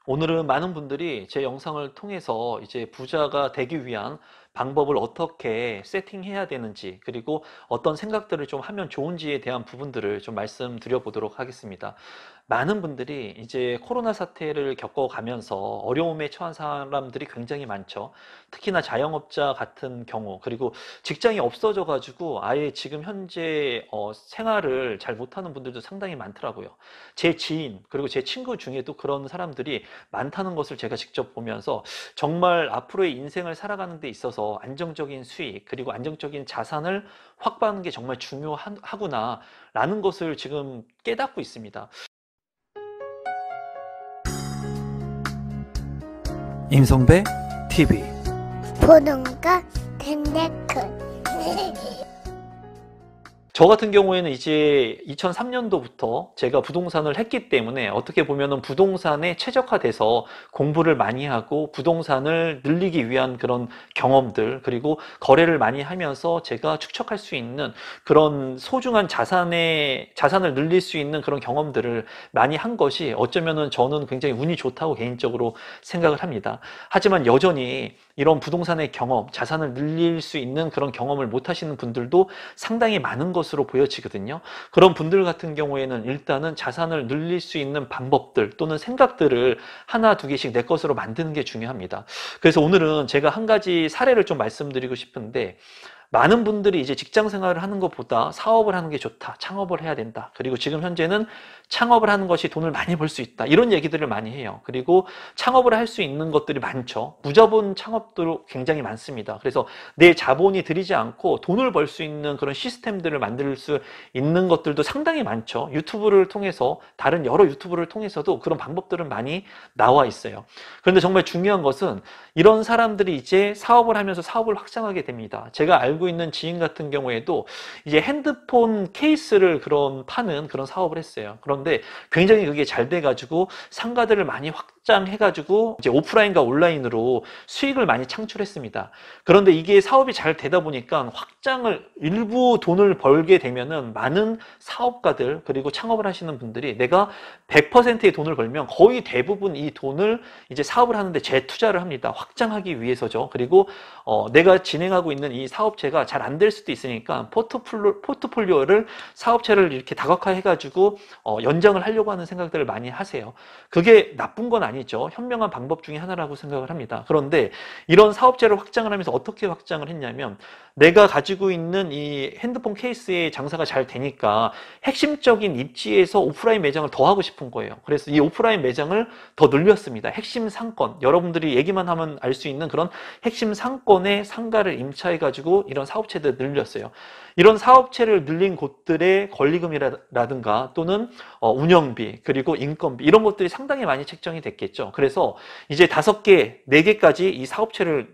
오늘은 많은 분들이 제 영상을 통해서 이제 부자가 되기 위한 방법을 어떻게 세팅해야 되는지, 그리고 어떤 생각들을 좀 하면 좋은지에 대한 부분들을 좀 말씀드려 보도록 하겠습니다. 많은 분들이 이제 코로나 사태를 겪어가면서 어려움에 처한 사람들이 굉장히 많죠. 특히나 자영업자 같은 경우, 그리고 직장이 없어져 가지고 아예 지금 현재 생활을 잘 못하는 분들도 상당히 많더라고요. 제 지인 그리고 제 친구 중에도 그런 사람들이 많다는 것을 제가 직접 보면서 정말 앞으로의 인생을 살아가는 데 있어서 안정적인 수익 그리고 안정적인 자산을 확보하는 게 정말 중요하구나 라는 것을 지금 깨닫고 있습니다. 임성배 TV. 보동과 덴데크. 저 같은 경우에는 이제 2003년도부터 제가 부동산을 했기 때문에 어떻게 보면은 부동산에 최적화돼서 공부를 많이 하고 부동산을 늘리기 위한 그런 경험들, 그리고 거래를 많이 하면서 제가 축적할 수 있는 그런 소중한 자산을 늘릴 수 있는 그런 경험들을 많이 한 것이 어쩌면은 저는 굉장히 운이 좋다고 개인적으로 생각을 합니다. 하지만 여전히 이런 부동산의 경험, 자산을 늘릴 수 있는 그런 경험을 못 하시는 분들도 상당히 많은 것으로 보여지거든요. 그런 분들 같은 경우에는 일단은 자산을 늘릴 수 있는 방법들 또는 생각들을 하나 두 개씩 내 것으로 만드는 게 중요합니다. 그래서 오늘은 제가 한 가지 사례를 좀 말씀드리고 싶은데, 많은 분들이 이제 직장 생활을 하는 것보다 사업을 하는 게 좋다, 창업을 해야 된다, 그리고 지금 현재는 창업을 하는 것이 돈을 많이 벌 수 있다, 이런 얘기들을 많이 해요. 그리고 창업을 할 수 있는 것들이 많죠. 무자본 창업도 굉장히 많습니다. 그래서 내 자본이 들이지 않고 돈을 벌 수 있는 그런 시스템들을 만들 수 있는 것들도 상당히 많죠. 유튜브를 통해서, 다른 여러 유튜브를 통해서도 그런 방법들은 많이 나와 있어요. 그런데 정말 중요한 것은 이런 사람들이 이제 사업을 하면서 사업을 확장하게 됩니다. 제가 알고 있는 지인 같은 경우에도 이제 핸드폰 케이스를 파는 그런 사업을 했어요. 그런데 굉장히 그게 잘 돼가지고 상가들을 많이 확장해가지고 이제 오프라인과 온라인으로 수익을 많이 창출했습니다. 그런데 이게 사업이 잘 되다 보니까 일부 돈을 벌게 되면은 많은 사업가들 그리고 창업을 하시는 분들이 내가 100%의 돈을 벌면 거의 대부분 이 돈을 이제 사업을 하는데 재투자를 합니다. 확장하기 위해서죠. 그리고 내가 진행하고 있는 이 사업체가 잘 안 될 수도 있으니까 포트폴리오를, 사업체를 이렇게 다각화해가지고 연장을 하려고 하는 생각들을 많이 하세요. 그게 나쁜 건 아니죠. 현명한 방법 중에 하나라고 생각을 합니다. 그런데 이런 사업체를 확장을 하면서 어떻게 확장을 했냐면, 내가 가지고 있는 이 핸드폰 케이스의 장사가 잘 되니까 핵심적인 입지에서 오프라인 매장을 더 하고 싶은 거예요. 그래서 이 오프라인 매장을 더 늘렸습니다. 핵심 상권, 여러분들이 얘기만 하면 알 수 있는 그런 핵심 상권의 상가를 임차해가지고 이런 사업체들 늘렸어요. 이런 사업체를 늘린 곳들의 권리금이라든가 또는 운영비 그리고 인건비, 이런 것들이 상당히 많이 책정이 됐겠죠. 그래서 이제 5개, 4개까지 이 사업체를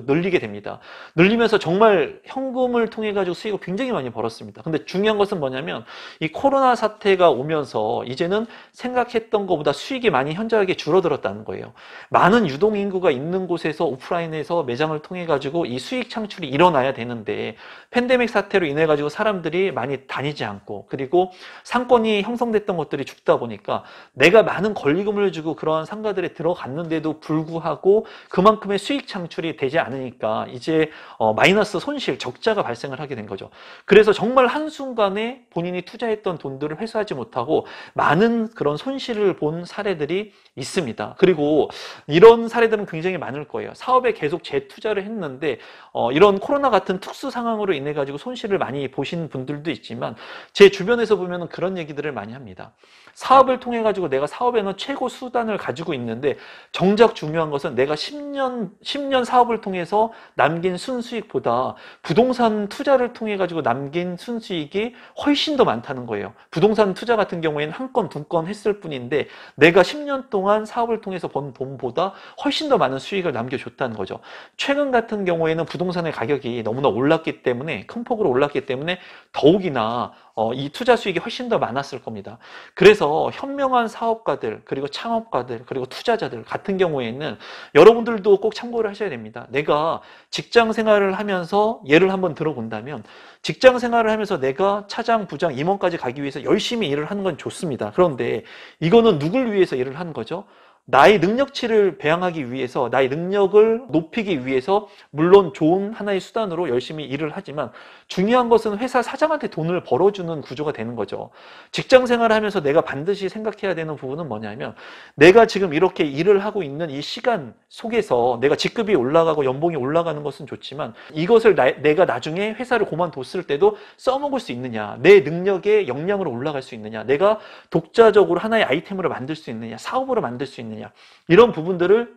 늘리게 됩니다. 늘리면서 정말 현금을 통해 가지고 수익을 굉장히 많이 벌었습니다. 근데 중요한 것은 뭐냐면, 이 코로나 사태가 오면서 이제는 생각했던 것보다 수익이 많이 현저하게 줄어들었다는 거예요. 많은 유동인구가 있는 곳에서 오프라인에서 매장을 통해 가지고 이 수익 창출이 일어나야 되는데, 팬데믹 사태로 인해 가지고 사람들이 많이 다니지 않고, 그리고 상권이 형성됐던 것들이 죽다 보니까 내가 많은 권리금을 주고 그러한 상가들에 들어갔는데도 불구하고 그만큼의 수익 창출이 되지 않으니까 이제 마이너스, 손실, 적자가 발생을 하게 된 거죠. 그래서 정말 한순간에 본인이 투자했던 돈들을 회수하지 못하고 많은 그런 손실을 본 사례들이 있습니다. 그리고 이런 사례들은 굉장히 많을 거예요. 사업에 계속 재투자를 했는데 이런 코로나 같은 특수 상황으로 인해 가지고 손실을 많이 보신 분들도 있지만, 제 주변에서 보면 그런 얘기들을 많이 합니다. 사업을 통해 가지고 내가 사업에는 최고 수단을 가지고 있는데 정작 중요한 것은 내가 10년 사업을 통해서 남긴 순수익보다 부동산 투자를 통해 가지고 남긴 순수익이 훨씬 더 많다는 거예요. 부동산 투자 같은 경우에는 한 건, 두 건 했을 뿐인데 내가 10년 동안 사업을 통해서 번 돈보다 훨씬 더 많은 수익을 남겨줬다는 거죠. 최근 같은 경우에는 부동산의 가격이 너무나 올랐기 때문에, 큰 폭으로 올랐기 때문에 더욱이나 이 투자 수익이 훨씬 더 많았을 겁니다. 그래서 현명한 사업가들 그리고 창업가들 그리고 투자자들 같은 경우에는 여러분들도 꼭 참고를 하셔야 됩니다. 내가 직장 생활을 하면서 예를 한번 들어본다면, 직장 생활을 하면서 내가 차장, 부장, 임원까지 가기 위해서 열심히 일을 하는 건 좋습니다. 그런데 이거는 누굴 위해서 일을 하는 거죠? 나의 능력치를 배양하기 위해서, 나의 능력을 높이기 위해서 물론 좋은 하나의 수단으로 열심히 일을 하지만 중요한 것은 회사 사장한테 돈을 벌어주는 구조가 되는 거죠. 직장 생활을 하면서 내가 반드시 생각해야 되는 부분은 뭐냐면, 내가 지금 이렇게 일을 하고 있는 이 시간 속에서 내가 직급이 올라가고 연봉이 올라가는 것은 좋지만 이것을 내가 나중에 회사를 그만뒀을 때도 써먹을 수 있느냐, 내 능력의 역량으로 올라갈 수 있느냐, 내가 독자적으로 하나의 아이템으로 만들 수 있느냐, 사업으로 만들 수 있느냐, 이런 부분들을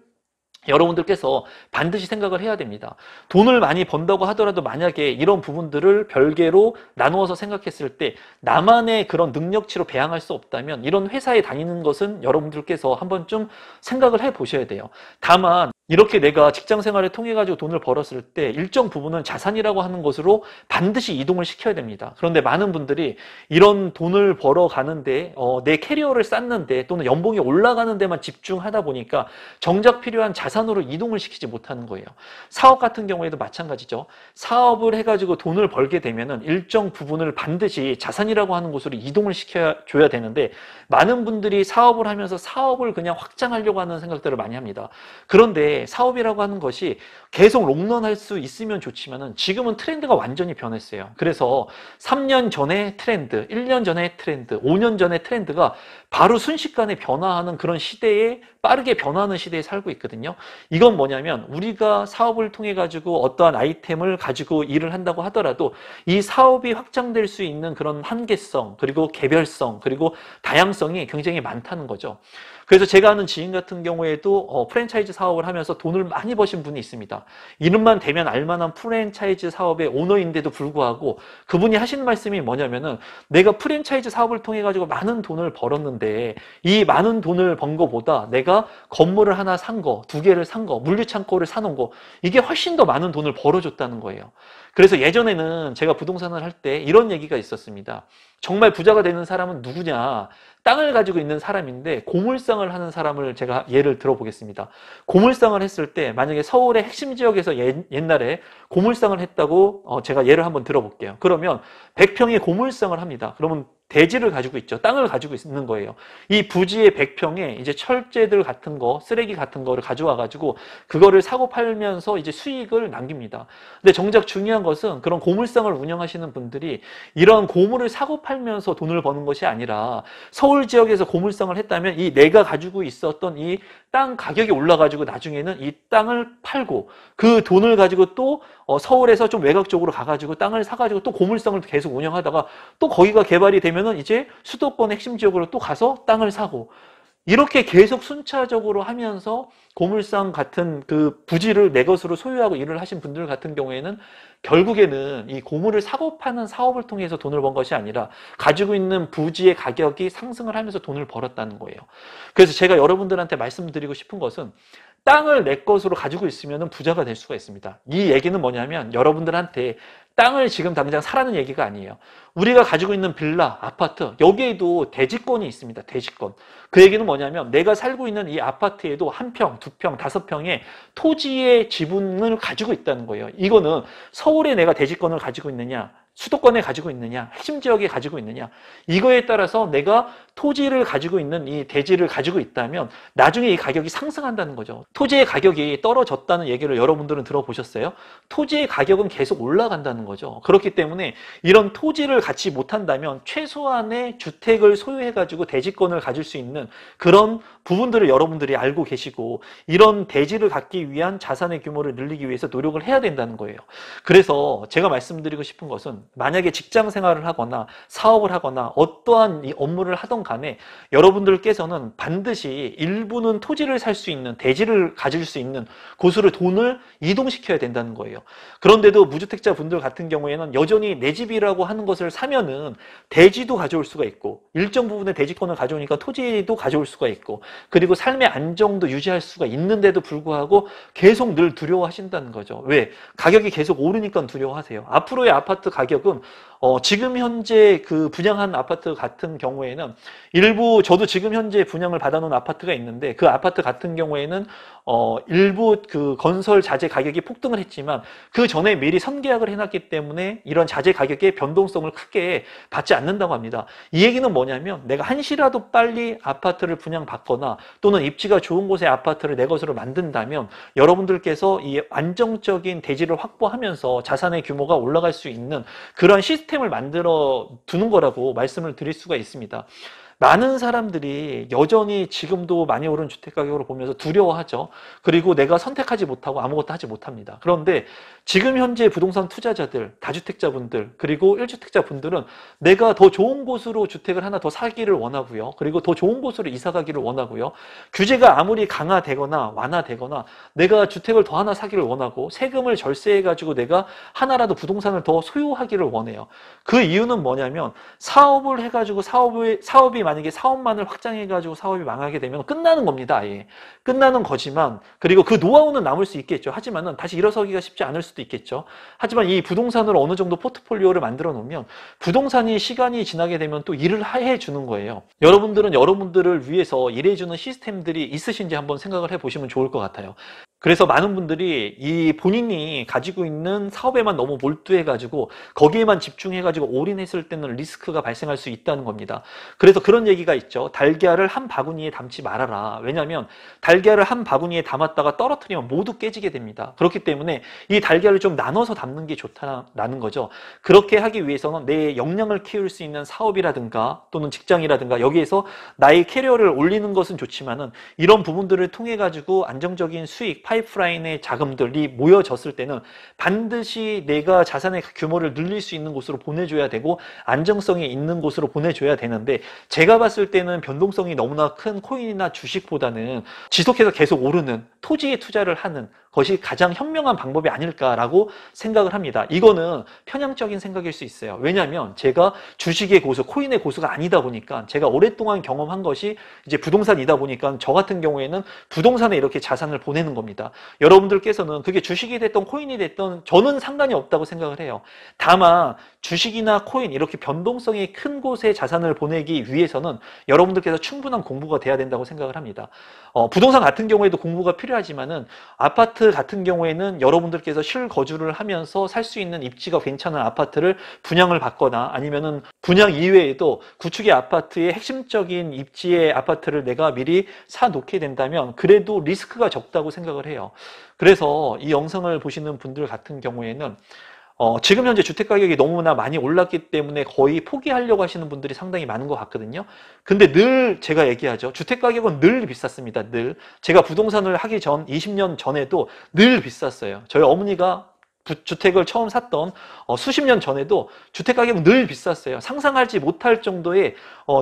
여러분들께서 반드시 생각을 해야 됩니다. 돈을 많이 번다고 하더라도 만약에 이런 부분들을 별개로 나누어서 생각했을 때 나만의 그런 능력치로 배양할 수 없다면 이런 회사에 다니는 것은 여러분들께서 한 번쯤 생각을 해 보셔야 돼요. 다만 이렇게 내가 직장 생활을 통해 가지고 돈을 벌었을 때 일정 부분은 자산이라고 하는 것으로 반드시 이동을 시켜야 됩니다. 그런데 많은 분들이 이런 돈을 벌어 가는데 내 캐리어를 쌓는데 또는 연봉이 올라가는 데만 집중하다 보니까 정작 필요한 자산으로 이동을 시키지 못하는 거예요. 사업 같은 경우에도 마찬가지죠. 사업을 해가지고 돈을 벌게 되면은 일정 부분을 반드시 자산이라고 하는 곳으로 이동을 시켜줘야 되는데 많은 분들이 사업을 하면서 사업을 그냥 확장하려고 하는 생각들을 많이 합니다. 그런데 사업이라고 하는 것이 계속 롱런할 수 있으면 좋지만은 지금은 트렌드가 완전히 변했어요. 그래서 3년 전의 트렌드, 1년 전의 트렌드, 5년 전의 트렌드가 바로 순식간에 변화하는 그런 시대에, 빠르게 변화하는 시대에 살고 있거든요. 이건 뭐냐면 우리가 사업을 통해 가지고 어떠한 아이템을 가지고 일을 한다고 하더라도 이 사업이 확장될 수 있는 그런 한계성, 그리고 개별성, 그리고 다양성이 굉장히 많다는 거죠. 그래서 제가 아는 지인 같은 경우에도 프랜차이즈 사업을 하면서 돈을 많이 버신 분이 있습니다. 이름만 대면 알만한 프랜차이즈 사업의 오너인데도 불구하고 그분이 하신 말씀이 뭐냐면은, 내가 프랜차이즈 사업을 통해 가지고 많은 돈을 벌었는데 이 많은 돈을 번 거보다 내가 건물을 하나 산 거, 2개를 산 거, 물류창고를 사놓은 거, 이게 훨씬 더 많은 돈을 벌어줬다는 거예요. 그래서 예전에는 제가 부동산을 할 때 이런 얘기가 있었습니다. 정말 부자가 되는 사람은 누구냐? 땅을 가지고 있는 사람인데 고물상을 하는 사람을 제가 예를 들어보겠습니다. 고물상을 했을 때 만약에 서울의 핵심 지역에서 옛날에 고물상을 했다고 제가 예를 한번 들어볼게요. 그러면 100평의 고물상을 합니다. 그러면 대지를 가지고 있죠. 땅을 가지고 있는 거예요. 이 부지의 100평에 이제 철제들 같은 거, 쓰레기 같은 거를 가져와 가지고 그거를 사고 팔면서 이제 수익을 남깁니다. 근데 정작 중요한 것은 그런 고물상을 운영하시는 분들이 이런 고물을 사고 팔면서 돈을 버는 것이 아니라, 서울 지역에서 고물상을 했다면 이 내가 가지고 있었던 이 땅 가격이 올라가지고 나중에는 이 땅을 팔고 그 돈을 가지고 또 서울에서 좀 외곽 쪽으로 가가지고 땅을 사가지고 또 고물상을 계속 운영하다가 또 거기가 개발이 되면은 이제 수도권 핵심 지역으로 또 가서 땅을 사고, 이렇게 계속 순차적으로 하면서 고물상 같은 그 부지를 내 것으로 소유하고 일을 하신 분들 같은 경우에는 결국에는 이 고물을 사고 파는 사업을 통해서 돈을 번 것이 아니라 가지고 있는 부지의 가격이 상승을 하면서 돈을 벌었다는 거예요. 그래서 제가 여러분들한테 말씀드리고 싶은 것은, 땅을 내 것으로 가지고 있으면 부자가 될 수가 있습니다. 이 얘기는 뭐냐면 여러분들한테 땅을 지금 당장 사라는 얘기가 아니에요. 우리가 가지고 있는 빌라, 아파트, 여기에도 대지권이 있습니다. 대지권. 그 얘기는 뭐냐면 내가 살고 있는 이 아파트에도 1평, 2평, 5평의 토지의 지분을 가지고 있다는 거예요. 이거는 서울에 내가 대지권을 가지고 있느냐, 수도권에 가지고 있느냐, 핵심 지역에 가지고 있느냐, 이거에 따라서 내가 토지를 가지고 있는 이 대지를 가지고 있다면 나중에 이 가격이 상승한다는 거죠. 토지의 가격이 떨어졌다는 얘기를 여러분들은 들어보셨어요? 토지의 가격은 계속 올라간다는 거죠. 그렇기 때문에 이런 토지를 갖지 못한다면 최소한의 주택을 소유해가지고 대지권을 가질 수 있는 그런 부분들을 여러분들이 알고 계시고, 이런 대지를 갖기 위한 자산의 규모를 늘리기 위해서 노력을 해야 된다는 거예요. 그래서 제가 말씀드리고 싶은 것은, 만약에 직장 생활을 하거나 사업을 하거나 어떠한 이 업무를 하던 간에 여러분들께서는 반드시 일부는 토지를 살 수 있는, 대지를 가질 수 있는 곳으로 돈을 이동시켜야 된다는 거예요. 그런데도 무주택자 분들 같은 경우에는 여전히 내 집이라고 하는 것을 사면은 대지도 가져올 수가 있고, 일정 부분의 대지권을 가져오니까 토지도 가져올 수가 있고, 그리고 삶의 안정도 유지할 수가 있는데도 불구하고 계속 늘 두려워하신다는 거죠. 왜? 가격이 계속 오르니까 두려워하세요. 앞으로의 아파트 가격은 지금 현재 그 분양한 아파트 같은 경우에는 일부 저도 지금 현재 분양을 받아놓은 아파트가 있는데 그 아파트 같은 경우에는 일부 그 건설 자재 가격이 폭등을 했지만 그 전에 미리 선계약을 해놨기 때문에 이런 자재 가격의 변동성을 크게 받지 않는다고 합니다. 이 얘기는 뭐냐면 내가 한시라도 빨리 아파트를 분양받거나 또는 입지가 좋은 곳의 아파트를 내 것으로 만든다면 여러분들께서 이 안정적인 대지를 확보하면서 자산의 규모가 올라갈 수 있는 그런 시스템을 만들어 두는 거라고 말씀을 드릴 수가 있습니다. 많은 사람들이 여전히 지금도 많이 오른 주택가격으로 보면서 두려워하죠. 그리고 내가 선택하지 못하고 아무것도 하지 못합니다. 그런데 지금 현재 부동산 투자자들, 다주택자분들, 그리고 1주택자분들은 내가 더 좋은 곳으로 주택을 하나 더 사기를 원하고요. 그리고 더 좋은 곳으로 이사 가기를 원하고요. 규제가 아무리 강화되거나 완화되거나 내가 주택을 더 하나 사기를 원하고 세금을 절세해가지고 내가 하나라도 부동산을 더 소유하기를 원해요. 그 이유는 뭐냐면 사업을 해가지고 사업이 만약에 사업만을 확장해가지고 사업이 망하게 되면 끝나는 겁니다. 아예. 끝나는 거지만 그리고 그 노하우는 남을 수 있겠죠. 하지만은 다시 일어서기가 쉽지 않을 수도 있겠죠. 하지만 이 부동산으로 어느 정도 포트폴리오를 만들어 놓으면 부동산이 시간이 지나게 되면 또 일을 해 주는 거예요. 여러분들은 여러분들을 위해서 일해주는 시스템들이 있으신지 한번 생각을 해보시면 좋을 것 같아요. 그래서 많은 분들이 이 본인이 가지고 있는 사업에만 너무 몰두해가지고 거기에만 집중해가지고 올인했을 때는 리스크가 발생할 수 있다는 겁니다. 그래서 그런 얘기가 있죠. 달걀을 한 바구니에 담지 말아라. 왜냐하면 달걀을 한 바구니에 담았다가 떨어뜨리면 모두 깨지게 됩니다. 그렇기 때문에 이 달걀을 좀 나눠서 담는 게 좋다라는 거죠. 그렇게 하기 위해서는 내 역량을 키울 수 있는 사업이라든가 또는 직장이라든가 여기에서 나의 캐리어를 올리는 것은 좋지만은 이런 부분들을 통해 가지고 안정적인 수익, 파이프라인의 자금들이 모여졌을 때는 반드시 내가 자산의 규모를 늘릴 수 있는 곳으로 보내줘야 되고 안정성이 있는 곳으로 보내줘야 되는데 제가 봤을 때는 변동성이 너무나 큰 코인이나 주식보다는 지속해서 계속 오르는 토지에 투자를 하는 것이 가장 현명한 방법이 아닐까라고 생각을 합니다. 이거는 편향적인 생각일 수 있어요. 왜냐하면 제가 주식의 고수, 코인의 고수가 아니다 보니까 제가 오랫동안 경험한 것이 이제 부동산이다 보니까 저 같은 경우에는 부동산에 이렇게 자산을 보내는 겁니다. 여러분들께서는 그게 주식이 됐던 코인이 됐던 저는 상관이 없다고 생각을 해요. 다만 주식이나 코인 이렇게 변동성이 큰 곳에 자산을 보내기 위해서는 여러분들께서 충분한 공부가 돼야 된다고 생각을 합니다. 부동산 같은 경우에도 공부가 필요하지만은 아파트 같은 경우에는 여러분들께서 실거주를 하면서 살 수 있는 입지가 괜찮은 아파트를 분양을 받거나 아니면은 분양 이외에도 구축의 아파트의 핵심적인 입지의 아파트를 내가 미리 사놓게 된다면 그래도 리스크가 적다고 생각을 해요. 그래서 이 영상을 보시는 분들 같은 경우에는 지금 현재 주택가격이 너무나 많이 올랐기 때문에 거의 포기하려고 하시는 분들이 상당히 많은 것 같거든요. 근데 늘 제가 얘기하죠. 주택가격은 늘 비쌌습니다. 늘. 제가 부동산을 하기 전 20년 전에도 늘 비쌌어요. 저희 어머니가 주택을 처음 샀던 수십 년 전에도 주택가격은 늘 비쌌어요. 상상하지 못할 정도의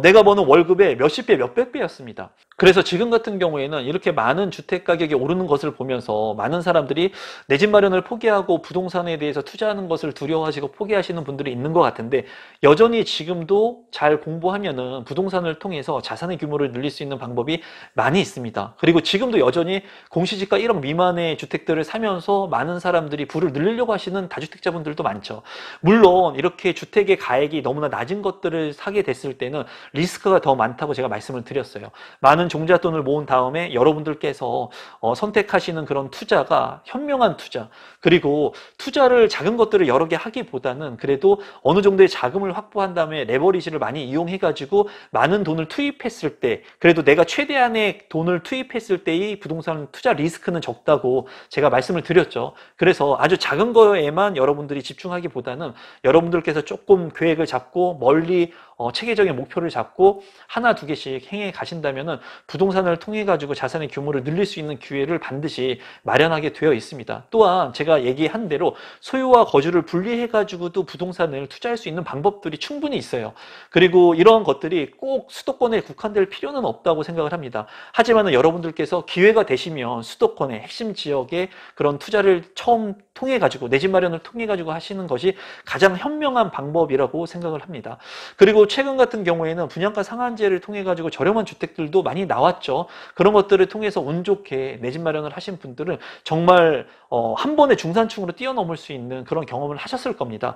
내가 버는 월급의 몇십 배, 몇백 배였습니다. 그래서 지금 같은 경우에는 이렇게 많은 주택가격이 오르는 것을 보면서 많은 사람들이 내 집 마련을 포기하고 부동산에 대해서 투자하는 것을 두려워하시고 포기하시는 분들이 있는 것 같은데 여전히 지금도 잘 공부하면은 부동산을 통해서 자산의 규모를 늘릴 수 있는 방법이 많이 있습니다. 그리고 지금도 여전히 공시지가 1억 미만의 주택들을 사면서 많은 사람들이 부를 늘리려고 하시는 다주택자분들도 많죠. 물론 이렇게 주택의 가액이 너무나 낮은 것들을 사게 됐을 때는 리스크가 더 많다고 제가 말씀을 드렸어요. 많은 종잣돈을 모은 다음에 여러분들께서 선택하시는 그런 투자가 현명한 투자, 그리고 투자를 작은 것들을 여러 개 하기보다는 그래도 어느 정도의 자금을 확보한 다음에 레버리지를 많이 이용해가지고 많은 돈을 투입했을 때 그래도 내가 최대한의 돈을 투입했을 때의 부동산 투자 리스크는 적다고 제가 말씀을 드렸죠. 그래서 아주 작은 거에만 여러분들이 집중하기보다는 여러분들께서 조금 계획을 잡고 멀리 체계적인 목표를 잡고 하나 두 개씩 행해 가신다면은 부동산을 통해 가지고 자산의 규모를 늘릴 수 있는 기회를 반드시 마련하게 되어 있습니다. 또한 제가 얘기한 대로 소유와 거주를 분리해 가지고도 부동산을 투자할 수 있는 방법들이 충분히 있어요. 그리고 이러한 것들이 꼭 수도권에 국한될 필요는 없다고 생각을 합니다. 하지만은 여러분들께서 기회가 되시면 수도권의 핵심 지역에 그런 투자를 처음 통해 가지고 내 집 마련을 통해 가지고 하시는 것이 가장 현명한 방법이라고 생각을 합니다. 그리고 최근 같은 경우에는 분양가 상한제를 통해 가지고 저렴한 주택들도 많이 나왔죠. 그런 것들을 통해서 운 좋게 내 집 마련을 하신 분들은 정말 한 번에 중산층으로 뛰어넘을 수 있는 그런 경험을 하셨을 겁니다.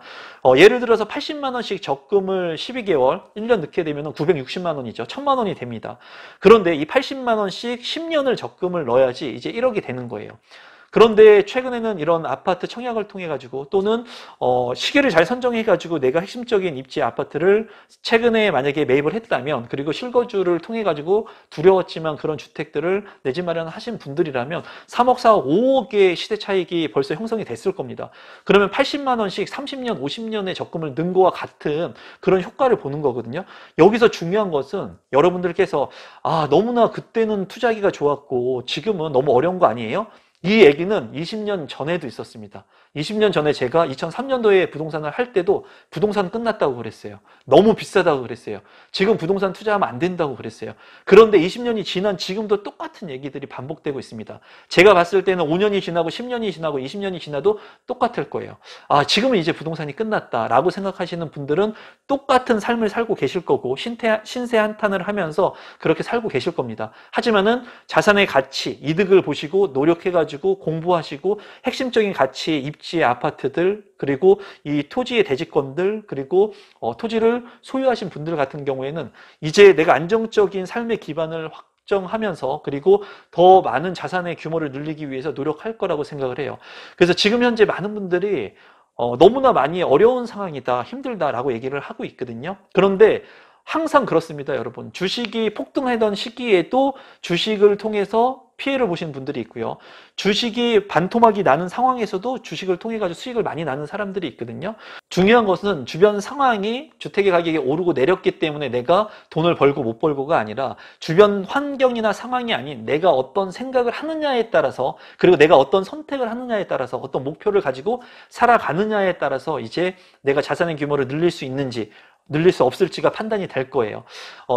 예를 들어서 80만 원씩 적금을 12개월, 1년 넣게 되면 960만 원이죠. 1000만 원이 됩니다. 그런데 이 80만 원씩 10년을 적금을 넣어야지 이제 1억이 되는 거예요. 그런데 최근에는 이런 아파트 청약을 통해 가지고 또는 시기를 잘 선정해 가지고 내가 핵심적인 입지 아파트를 최근에 만약에 매입을 했다면, 그리고 실거주를 통해 가지고 두려웠지만 그런 주택들을 내 집 마련하신 분들이라면 3억, 4억, 5억의 시대 차익이 벌써 형성이 됐을 겁니다. 그러면 80만 원씩 30년, 50년의 적금을 넣은 거와 같은 그런 효과를 보는 거거든요. 여기서 중요한 것은 여러분들께서 너무나 그때는 투자하기가 좋았고 지금은 너무 어려운 거 아니에요? 이 얘기는 20년 전에도 있었습니다. 20년 전에 제가 2003년도에 부동산을 할 때도 부동산 끝났다고 그랬어요. 너무 비싸다고 그랬어요. 지금 부동산 투자하면 안 된다고 그랬어요. 그런데 20년이 지난 지금도 똑같은 얘기들이 반복되고 있습니다. 제가 봤을 때는 5년이 지나고 10년이 지나고 20년이 지나도 똑같을 거예요. 지금은 이제 부동산이 끝났다라고 생각하시는 분들은 똑같은 삶을 살고 계실 거고 신세 한탄을 하면서 그렇게 살고 계실 겁니다. 하지만은 자산의 가치, 이득을 보시고 노력해가지고 공부하시고 핵심적인 가치, 입지 아파트들, 그리고 이 토지의 대지권들, 그리고 토지를 소유하신 분들 같은 경우에는 이제 내가 안정적인 삶의 기반을 확정하면서 그리고 더 많은 자산의 규모를 늘리기 위해서 노력할 거라고 생각을 해요. 그래서 지금 현재 많은 분들이 너무나 많이 어려운 상황이다, 힘들다라고 얘기를 하고 있거든요. 그런데 항상 그렇습니다, 여러분. 주식이 폭등하던 시기에도 주식을 통해서 피해를 보시는 분들이 있고요. 주식이 반토막이 나는 상황에서도 주식을 통해 가지고 수익을 많이 나는 사람들이 있거든요. 중요한 것은 주변 상황이 주택의 가격이 오르고 내렸기 때문에 내가 돈을 벌고 못 벌고가 아니라 주변 환경이나 상황이 아닌 내가 어떤 생각을 하느냐에 따라서, 그리고 내가 어떤 선택을 하느냐에 따라서, 어떤 목표를 가지고 살아가느냐에 따라서 이제 내가 자산의 규모를 늘릴 수 있는지 늘릴 수 없을지가 판단이 될 거예요.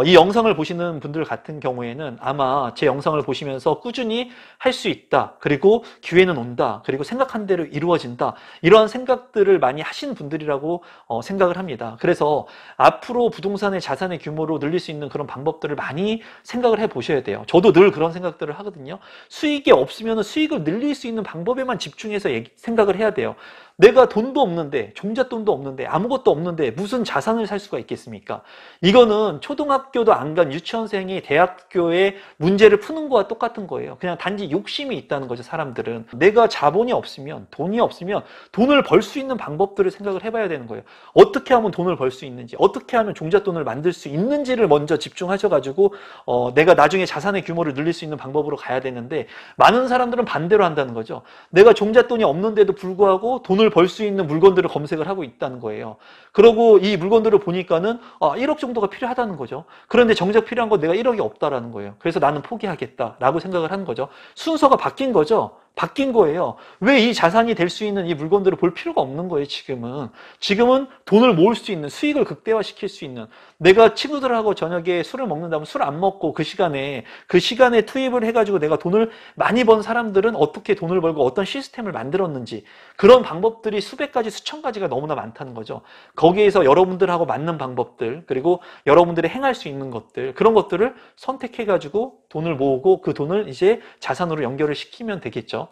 이 영상을 보시는 분들 같은 경우에는 아마 제 영상을 보시면서 꾸준히 할 수 있다, 그리고 기회는 온다, 그리고 생각한 대로 이루어진다, 이러한 생각들을 많이 하신 분들이라고 생각을 합니다. 그래서 앞으로 부동산의 자산의 규모로 늘릴 수 있는 그런 방법들을 많이 생각을 해 보셔야 돼요. 저도 늘 그런 생각들을 하거든요. 수익이 없으면 수익을 늘릴 수 있는 방법에만 집중해서 생각을 해야 돼요. 내가 돈도 없는데, 종잣돈도 없는데, 아무것도 없는데 무슨 자산을 살 수가 있겠습니까? 이거는 초등학교도 안 간 유치원생이 대학교에 문제를 푸는 거와 똑같은 거예요. 그냥 단지 욕심이 있다는 거죠, 사람들은. 내가 자본이 없으면, 돈이 없으면 돈을 벌 수 있는 방법들을 생각을 해봐야 되는 거예요. 어떻게 하면 돈을 벌 수 있는지, 어떻게 하면 종잣돈을 만들 수 있는지를 먼저 집중하셔가지고 내가 나중에 자산의 규모를 늘릴 수 있는 방법으로 가야 되는데, 많은 사람들은 반대로 한다는 거죠. 내가 종잣돈이 없는데도 불구하고 돈을 벌 수 있는 물건들을 검색을 하고 있다는 거예요. 그러고 이 물건들을 보니까는 1억 정도가 필요하다는 거죠. 그런데 정작 필요한 건 내가 1억이 없다라는 거예요. 그래서 나는 포기하겠다라고 생각을 하는 거죠. 순서가 바뀐 거죠. 바뀐 거예요. 왜 이 자산이 될 수 있는 이 물건들을 볼 필요가 없는 거예요, 지금은. 지금은 돈을 모을 수 있는, 수익을 극대화시킬 수 있는, 내가 친구들하고 저녁에 술을 먹는다면 술 안 먹고 그 시간에 투입을 해가지고 내가 돈을 많이 번 사람들은 어떻게 돈을 벌고 어떤 시스템을 만들었는지, 그런 방법들이 수백 가지, 수천 가지가 너무나 많다는 거죠. 거기에서 여러분들하고 맞는 방법들, 그리고 여러분들이 행할 수 있는 것들, 그런 것들을 선택해가지고 돈을 모으고 그 돈을 이제 자산으로 연결을 시키면 되겠죠.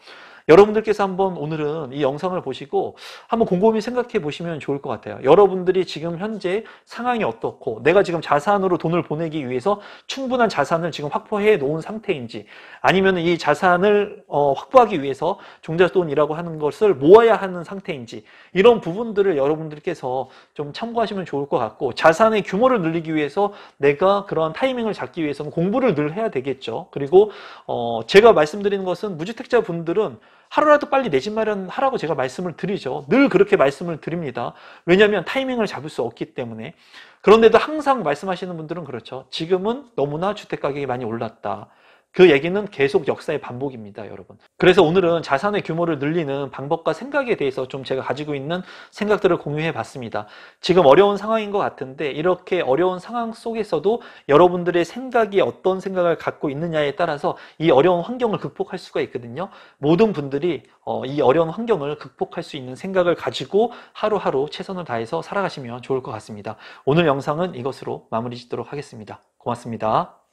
여러분들께서 한번 오늘은 이 영상을 보시고 한번 곰곰이 생각해 보시면 좋을 것 같아요. 여러분들이 지금 현재 상황이 어떻고, 내가 지금 자산으로 돈을 보내기 위해서 충분한 자산을 지금 확보해 놓은 상태인지, 아니면 이 자산을 확보하기 위해서 종잣돈이라고 하는 것을 모아야 하는 상태인지, 이런 부분들을 여러분들께서 좀 참고하시면 좋을 것 같고, 자산의 규모를 늘리기 위해서 내가 그런 타이밍을 잡기 위해서는 공부를 늘 해야 되겠죠. 그리고 제가 말씀드리는 것은 무주택자 분들은 하루라도 빨리 내 집 마련하라고 제가 말씀을 드리죠. 늘 그렇게 말씀을 드립니다. 왜냐하면 타이밍을 잡을 수 없기 때문에. 그런데도 항상 말씀하시는 분들은 그렇죠. 지금은 너무나 주택가격이 많이 올랐다. 그 얘기는 계속 역사의 반복입니다, 여러분. 그래서 오늘은 자산의 규모를 늘리는 방법과 생각에 대해서 좀 제가 가지고 있는 생각들을 공유해 봤습니다. 지금 어려운 상황인 것 같은데, 이렇게 어려운 상황 속에서도 여러분들의 생각이 어떤 생각을 갖고 있느냐에 따라서 이 어려운 환경을 극복할 수가 있거든요. 모든 분들이 이 어려운 환경을 극복할 수 있는 생각을 가지고 하루하루 최선을 다해서 살아가시면 좋을 것 같습니다. 오늘 영상은 이것으로 마무리 짓도록 하겠습니다. 고맙습니다.